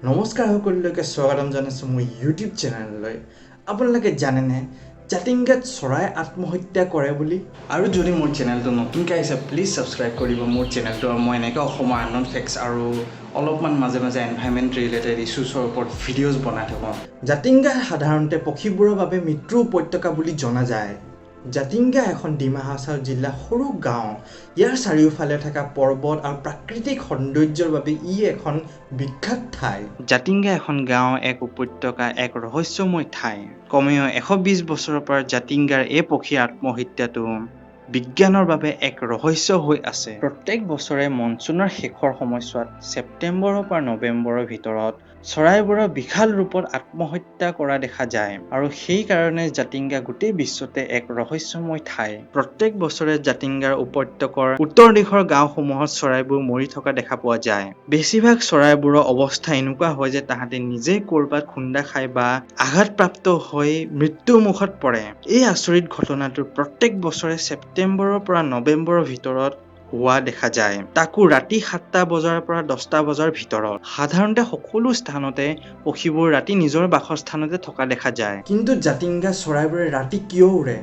নমস্কাৰ সকলোকে স্বাগতম জনাইছোঁ মোৰ ইউটিউব চেনেললৈ। আপোনালোকে জানেনে জাতিংগাত চৰাই আত্মহত্যা কৰে বুলি? আৰু যদি মোৰ চেনেলটো নতুনকৈ আহিছে প্লিজ ছাবস্ক্ৰাইব কৰিব মোৰ চেনেলটো। আৰু মই এনেকৈ অসমৰ আননন ফেক্টছ আৰু অলপমান মাজে মাজে এনভাইৰনমেণ্ট ৰিলেটেড ইছ্যুছৰ ওপৰত ভিডিঅ'জ বনাই থাকোঁ। জাতিংগা সাধাৰণতে পক্ষীবোৰৰ বাবে মৃত্যু উপত্যকা বুলি জনা যায়। জাতিংগা এখন ডিমা হাছাও জিলাৰ সৰু গাঁও। ইয়াৰ চাৰিওফালে থকা পৰ্বত আৰু প্ৰাকৃতিক সৌন্দৰ্যৰ বাবে ই এখন বিখ্যাত ঠাই। জাতিংগা এখন গাঁও, এক উপত্যকা, এক ৰহস্যময় ঠাই। কমেও 120 বছৰৰ পৰা জাতিংগাৰ এই পক্ষীৰ আত্মহত্যাটো বিজ্ঞানৰ বাবে এক ৰহস্য হৈ আছে। প্ৰত্যেক বছৰে মনচুনৰ শেষৰ সময়ছোৱাত ছেপ্টেম্বৰৰ পৰা নৱেম্বৰৰ ভিতৰত চৰাইবোৰৰ বিশাল ৰূপত আত্মহত্যা কৰা দেখা যায়, আৰু সেইকাৰণে জাতিংগা গোটেই বিশ্বতে এক ৰহস্যময় ঠাই। প্ৰত্যেক বছৰে জাতিংগাৰ উপত্যকাৰ উত্তৰ দিশৰ গাঁওসমূহত চৰাইবোৰ মৰি থকা দেখা পোৱা যায়। বেছিভাগ চৰাইবোৰৰ অৱস্থা এনেকুৱা হয় যে তাহাঁতে নিজেই ক'ৰবাত খুন্দা খাই বা আঘাতপ্ৰাপ্ত হৈ মৃত্যুৰ মুখত পৰে। এই আচৰিত ঘটনাটো প্ৰত্যেক বছৰে ছেপ্টেম্বৰৰ পৰা নৱেম্বৰৰ ভিতৰত হোৱা দেখা যায়, তাকো ৰাতি 7টা বজাৰ পৰা 10টা বজাৰ ভিতৰত। সাধাৰণতে সকলো স্থানতে পক্ষীবোৰ ৰাতি নিজৰ বাসস্থানতে থকা দেখা যায়। কিন্তু জাতিংগা চৰাইবোৰে ৰাতি কিয় উৰে?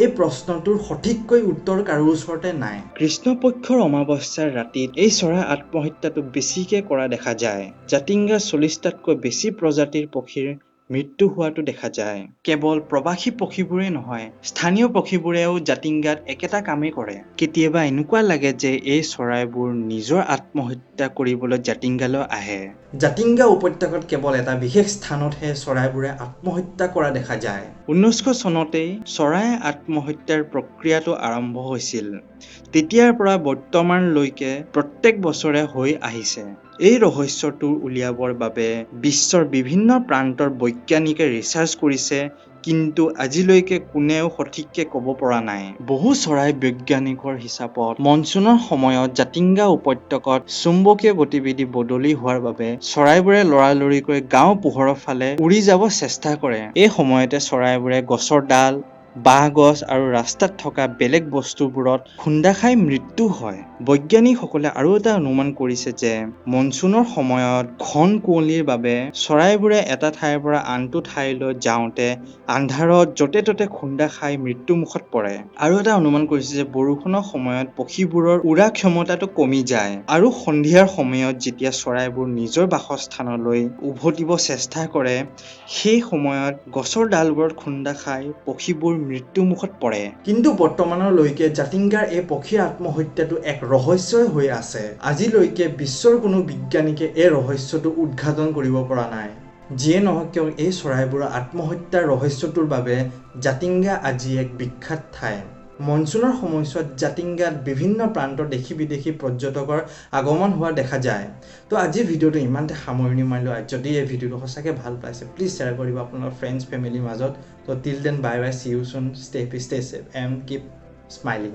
এই প্ৰশ্নটোৰ সঠিককৈ উত্তৰ কাৰো ওচৰতে নাই। কৃষ্ণপক্ষৰ অমাৱস্যাৰ ৰাতিত এই চৰাই আত্মহত্যাটো বেছিকৈ কৰা দেখা যায়। জাতিংগাৰ 40টাতকৈ বেছি প্ৰজাতিৰ পক্ষীৰ মৃত্যু হোৱাটো দেখা যায়। কেৱল প্ৰৱাসী পক্ষীবোৰেই নহয়, স্থানীয় পক্ষীবোৰেও জাতিংগাত একেটা কামেই কৰে। কেতিয়াবা এনেকুৱা লাগে যে এই চৰাইবোৰ নিজৰ আত্মহত্যা কৰিবলৈ জাতিংগালৈ আহে। জাতিংগা উপত্যকাত কেৱল এটা বিশেষ স্থানতহে চৰাইবোৰে আত্মহত্যা কৰা দেখা যায়। 1900 চনতেই চৰাই আত্মহত্যাৰ প্ৰক্ৰিয়াটো আৰম্ভ হৈছিল। তেতিয়াৰ পৰা বৰ্তমানলৈকে প্ৰত্যেক বছৰে হৈ আহিছে। এই ৰহস্যটো উলিয়াবৰ বাবে বিশ্বৰ বিভিন্ন প্ৰান্তৰ বৈজ্ঞানিকে ৰিচাৰ্চ কৰিছে, কিন্তু আজিলৈকে কোনেও সঠিককৈ ক'ব পৰা নাই। বহু চৰাই বৈজ্ঞানিকৰ হিচাপত মনচুনৰ সময়ত জাতিংগা উপত্যকাত চুম্বকীয় গতিবিধি বদলি হোৱাৰ বাবে চৰাইবোৰে লৰালৰিকৈ গাঁও পোহৰৰ ফালে উৰি যাব চেষ্টা কৰে। এই সময়তে চৰাইবোৰে গছৰ ডাল, বাঁহ গছ আৰু ৰাস্তাত থকা বেলেগ বস্তুবোৰত খুন্দা খাই মৃত্যু হয়। বৈজ্ঞানিকসকলে আৰু এটা অনুমান কৰিছে যে মনচুনৰ সময়ত ঘন কুঁৱলীৰ বাবে চৰাইবোৰে এটা ঠাইৰ পৰা আনটো ঠাইলৈ যাওঁতে আন্ধাৰত য'তে ত'তে খুন্দা খাই মৃত্যুমুখত পৰে। আৰু এটা অনুমান কৰিছে যে বৰষুণৰ সময়ত পক্ষীবোৰৰ উৰা ক্ষমতাটো কমি যায়, আৰু সন্ধিয়াৰ সময়ত যেতিয়া চৰাইবোৰ নিজৰ বাসস্থানলৈ উভতিব চেষ্টা কৰে, সেই সময়ত গছৰ ডালবোৰত খুন্দা খাই পক্ষীবোৰ মৃত্যুমুখত পৰে। কিন্তু বৰ্তমানলৈকে জাতিংগাৰ এই পক্ষীৰ আত্মহত্যাটো এক ৰহস্যই হৈ আছে। আজিলৈকে বিশ্বৰ কোনো বিজ্ঞানিকে এই ৰহস্যটো উদ্ঘাটন কৰিব পৰা নাই। যিয়ে নহওক কিয়, এই চৰাইবোৰৰ আত্মহত্যাৰ ৰহস্যটোৰ বাবে জাতিংগা আজি এক বিখ্যাত ঠাই। মনচুনৰ সময়ছোৱাত জাতিংগাত বিভিন্ন প্ৰান্তৰ দেশী বিদেশী পৰ্যটকৰ আগমন হোৱা দেখা যায়। তো আজিৰ ভিডিঅ'টো ইমানতে সামৰণি মাৰিলোঁ। যদি এই ভিডিঅ'টো সঁচাকৈ ভাল পাইছে প্লিজ শ্বেয়াৰ কৰিব আপোনাৰ ফ্ৰেণ্ডছ ফেমিলিৰ মাজত। তো till then bye bye, see you soon, stay safe and keep smiling.